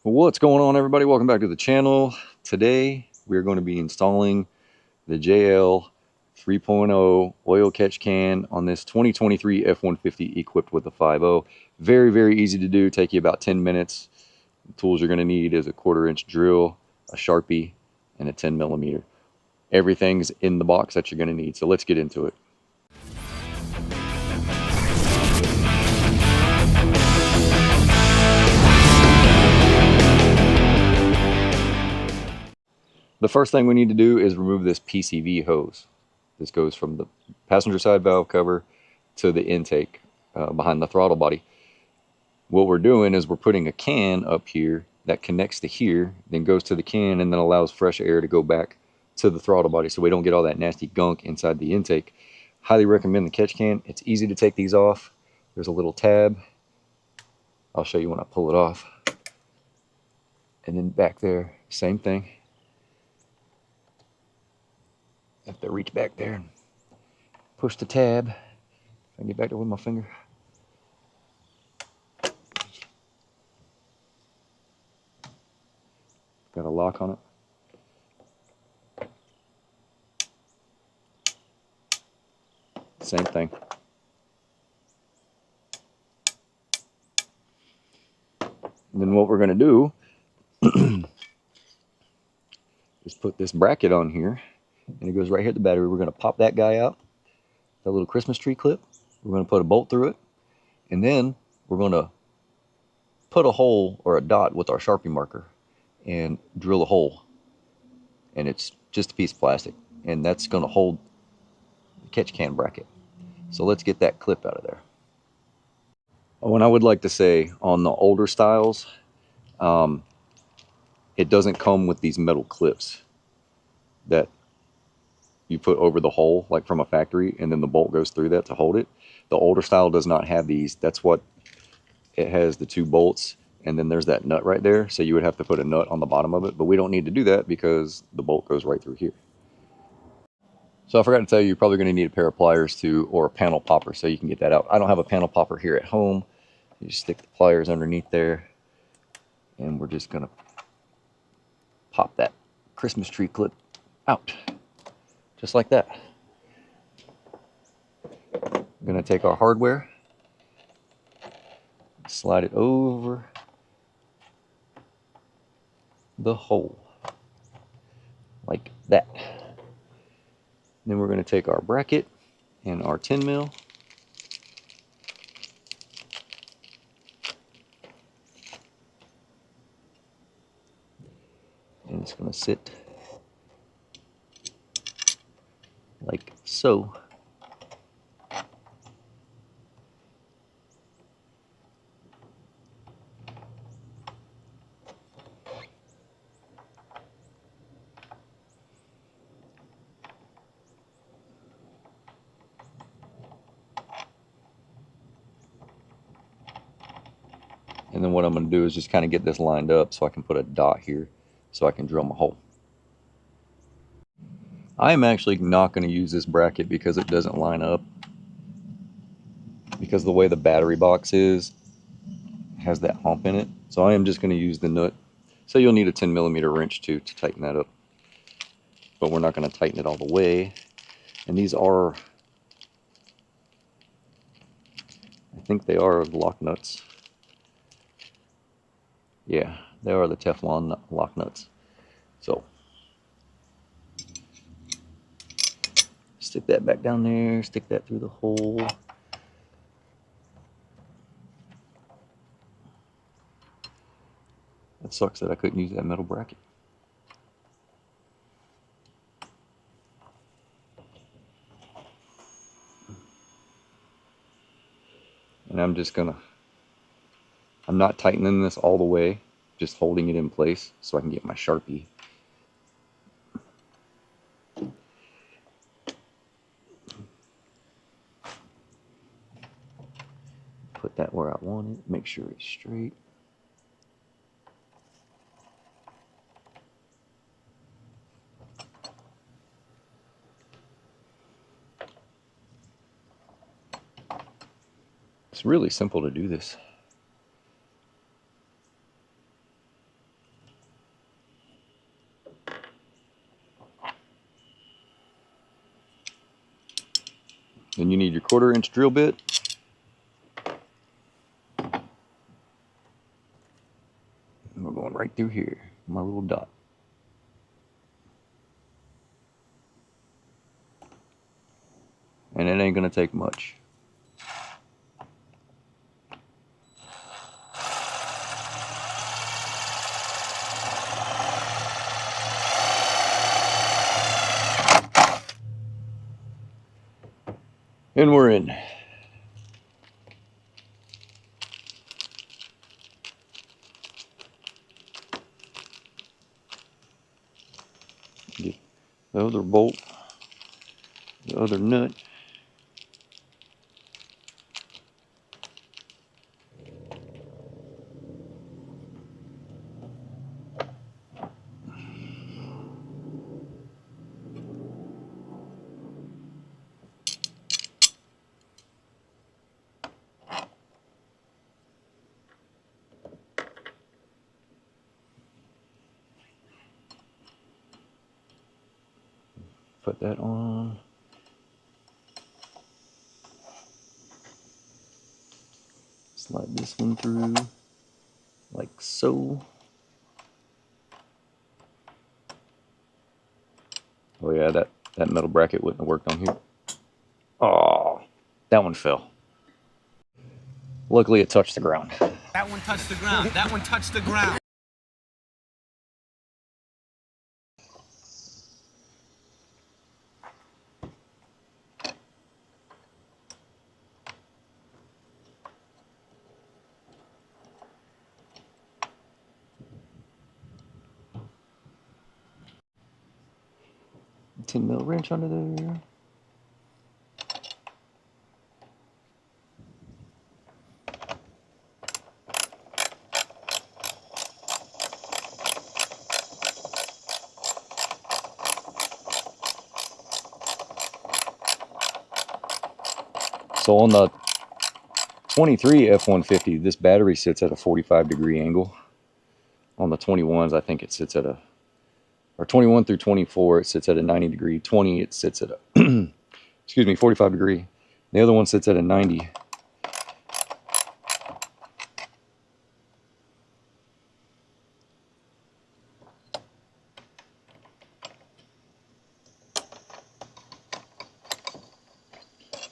What's going on, everybody? Welcome back to the channel. Today we're going to be installing the JL 3.0 oil catch can on this 2023 F-150 equipped with a 5.0. Very easy to do. Take you about 10 minutes. The tools you're going to need is a 1/4-inch drill, a Sharpie, and a 10mm. Everything's in the box that you're going to need. So let's get into it. The first thing we need to do is remove this PCV hose. This goes from the passenger side valve cover to the intake behind the throttle body. What we're doing is we're putting a can up here that connects to here, then goes to the can, and then allows fresh air to go back to the throttle body so we don't get all that nasty gunk inside the intake. Highly recommend the catch can. It's easy to take these off. There's a little tab. I'll show you when I pull it off. And then back there, same thing. Have to reach back there and push the tab. If I can get back there with my finger. Got a lock on it. Same thing. And then what we're going to do is put this bracket on here, and it goes right here at the battery. We're going to pop that guy out, that little Christmas tree clip. We're going to put a bolt through it, and then we're going to put a hole or a dot with our Sharpie marker and drill a hole. And it's just a piece of plastic, and that's going to hold the catch can bracket. So let's get that clip out of there. Oh, and I would like to say on the older styles, it doesn't come with these metal clips that you put over the hole like from a factory, and then the bolt goes through that to hold it. The older style does not have these. That's what it has, the two bolts, and then there's that nut right there. So you would have to put a nut on the bottom of it, but we don't need to do that because the bolt goes right through here. So I forgot to tell you, you're probably going to need a pair of pliers too, or a panel popper so you can get that out. I don't have a panel popper here at home. You just stick the pliers underneath there, and we're just going to pop that Christmas tree clip out, just like that. We're going to take our hardware, slide it over the hole, like that. Then we're going to take our bracket and our 10mm, and it's going to sit like so. And then what I'm going to do is just kind of get this lined up so I can put a dot here so I can drill my hole. I'm actually not going to use this bracket because it doesn't line up. Because the way the battery box is, has that hump in it. So I am just going to use the nut. So you'll need a 10mm wrench too to tighten that up. But we're not going to tighten it all the way. And these are, I think they are lock nuts. Yeah, they are the Teflon lock nuts. So stick that back down there, stick that through the hole. It sucks that I couldn't use that metal bracket. And I'm not tightening this all the way, just holding it in place so I can get my Sharpie. Put that where I want it, make sure it's straight. It's really simple to do this. Then you need your 1/4 inch drill bit. And we're going right through here, my little dot. And it ain't gonna take much. And we're in. Get the other bolt, the other nut. Put that on. Slide this one through, like so. Oh yeah, that metal bracket wouldn't have worked on here. Oh, that one fell. Luckily it touched the ground. That one touched the ground. That one touched the ground. $10 wrench under there. So on the 23 F-150, this battery sits at a 45-degree angle. On the 21s, I think it sits at a, or 21 through 24, it sits at a 90-degree. 20, it sits at a, excuse me, 45-degree. The other one sits at a 90.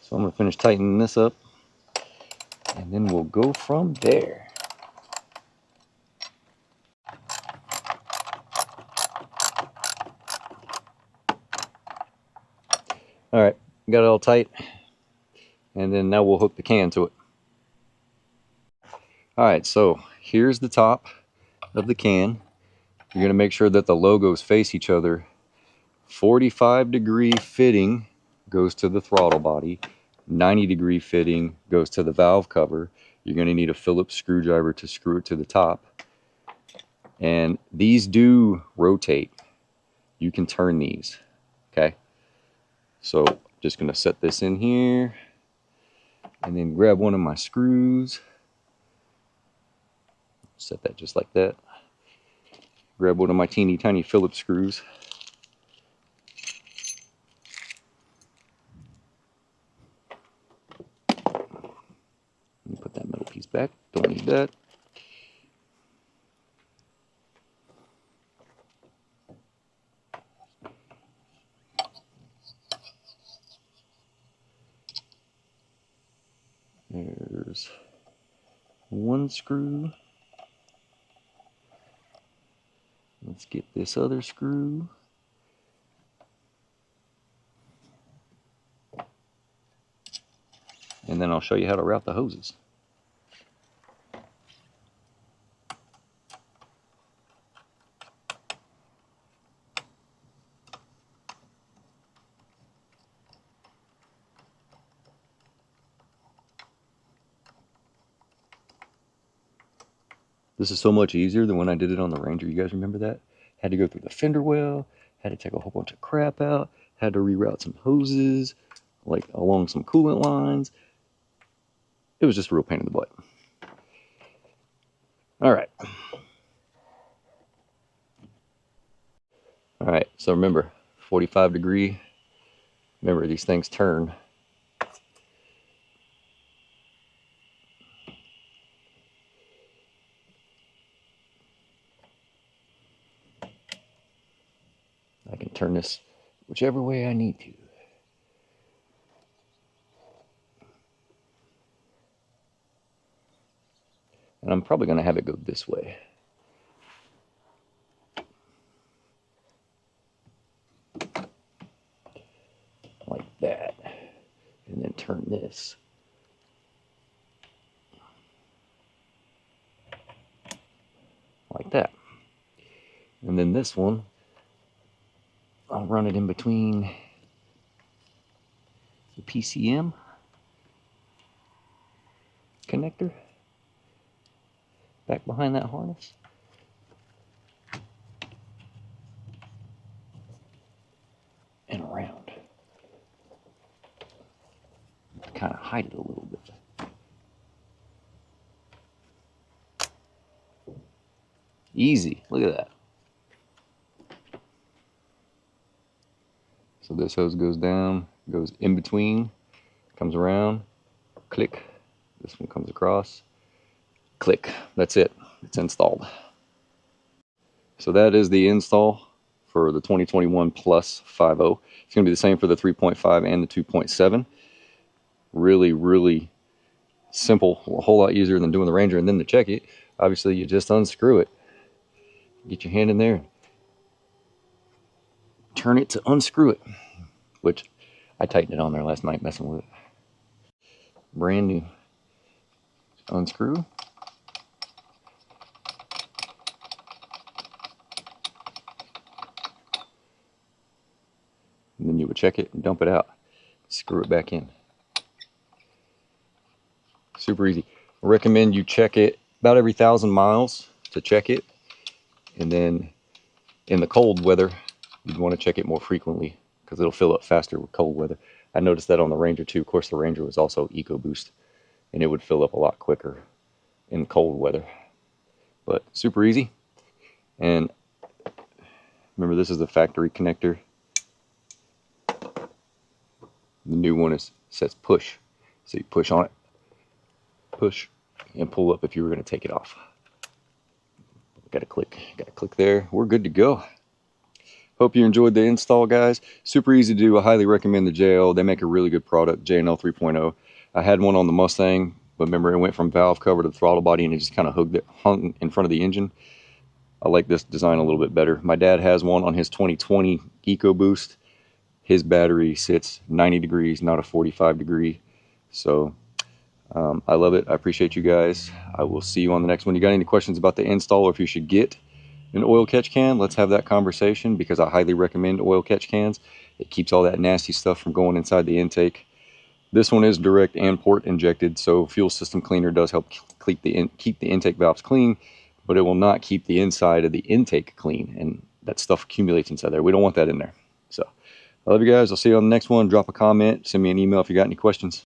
So I'm going to finish tightening this up, and then we'll go from there. All right, got it all tight, and then now we'll hook the can to it. All right, so here's the top of the can. You're going to make sure that the logos face each other. 45-degree fitting goes to the throttle body. 90-degree fitting goes to the valve cover. You're going to need a Phillips screwdriver to screw it to the top. And these do rotate. You can turn these, okay? So just going to set this in here and then grab one of my screws. Set that just like that. Grab one of my teeny tiny Phillips screws. Put that metal piece back. Don't need that. There's one screw. Let's get this other screw. And then I'll show you how to route the hoses. This is so much easier than when I did it on the Ranger. You guys remember that? Had to go through the fender well, had to take a whole bunch of crap out, had to reroute some hoses, like along some coolant lines. It was just a real pain in the butt. All right. All right, so remember, 45-degree. Remember, these things turn. I can turn this whichever way I need to. And I'm probably going to have it go this way. Like that. And then turn this. Like that. And then this one, I'll run it in between the PCM connector back behind that harness. And around. To kind of hide it a little bit. Easy. Look at that. So this hose goes down, goes in between, comes around, click. This one comes across, click. That's it. It's installed. So that is the install for the 2021 Plus 5.0. It's going to be the same for the 3.5 and the 2.7. Really, really simple. A whole lot easier than doing the Ranger. And then to check it, obviously you just unscrew it. Get your hand in there. Turn it to unscrew it. Which I tightened it on there last night messing with it. Brand new. Unscrew. And then you would check it and dump it out. Screw it back in. Super easy. I recommend you check it about every 1,000 miles to check it. And then in the cold weather, you'd want to check it more frequently because it'll fill up faster with cold weather. I noticed that on the Ranger too. Of course, the Ranger was also Ecoboost, and it would fill up a lot quicker in cold weather. But super easy. And remember, this is the factory connector. The new one says push. So you push on it, push, and pull up if you were going to take it off. Got to click there. We're good to go. Hope you enjoyed the install, guys. Super easy to do. I highly recommend the JL. They make a really good product, JNL 3.0. I had one on the Mustang, but remember it went from valve cover to the throttle body and it just kind of hung in front of the engine. I like this design a little bit better. My dad has one on his 2020 Ecoboost. His battery sits 90 degrees, not a 45 degree. So I love it. I appreciate you guys. I will see you on the next one. You got any questions about the install or if you should get an oil catch can? Let's have that conversation because I highly recommend oil catch cans. It keeps all that nasty stuff from going inside the intake. This one is direct and port injected, so fuel system cleaner does help keep the intake valves clean, but it will not keep the inside of the intake clean, and that stuff accumulates inside there. We don't want that in there. So I love you guys. I'll see you on the next one. Drop a comment, send me an email if you got any questions.